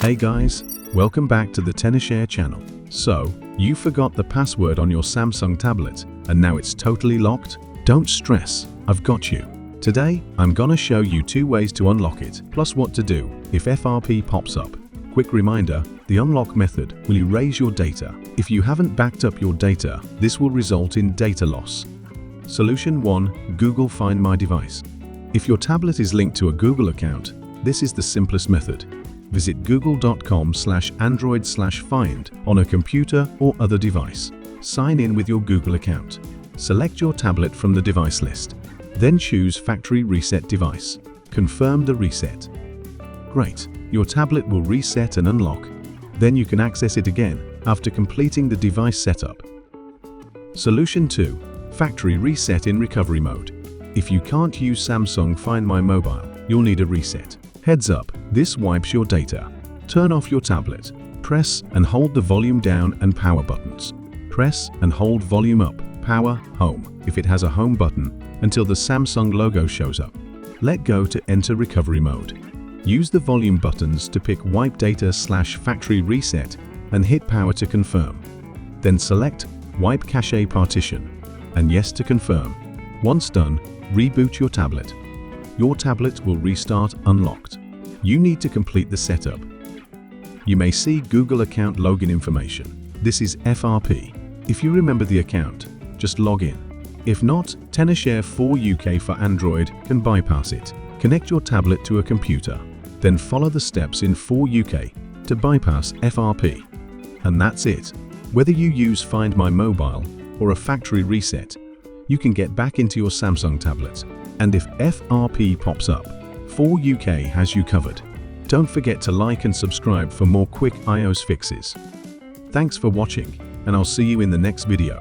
Hey guys, welcome back to the Tenorshare channel. So, you forgot the password on your Samsung tablet and now it's totally locked? Don't stress, I've got you. Today, I'm gonna show you 2 ways to unlock it, plus what to do if FRP pops up. Quick reminder, the unlock method will erase your data. If you haven't backed up your data, this will result in data loss. Solution 1. Google Find My Device. If your tablet is linked to a Google account, this is the simplest method. Visit google.com/android/find on a computer or other device. Sign in with your Google account. Select your tablet from the device list. Then choose Factory Reset Device. Confirm the reset. Great, your tablet will reset and unlock. Then you can access it again after completing the device setup. Solution 2. Factory Reset in Recovery Mode. If you can't use Samsung Find My Mobile, you'll need a reset. Heads up, this wipes your data. Turn off your tablet. Press and hold the volume down and power buttons. Press and hold volume up, power, home, if it has a home button, until the Samsung logo shows up. Let go to enter recovery mode. Use the volume buttons to pick Wipe Data/Factory Reset and hit power to confirm. Then select Wipe Cache Partition and yes to confirm. Once done, reboot your tablet. Your tablet will restart unlocked. You need to complete the setup. You may see Google account login information. This is FRP. If you remember the account, just log in. If not, Tenorshare 4 UK for Android can bypass it. Connect your tablet to a computer, then follow the steps in 4 UK to bypass FRP. And that's it. Whether you use Find My Mobile or a factory reset, you can get back into your Samsung tablet. And if FRP pops up, 4 UK has you covered. Don't forget to like and subscribe for more quick iOS fixes. Thanks for watching, and I'll see you in the next video.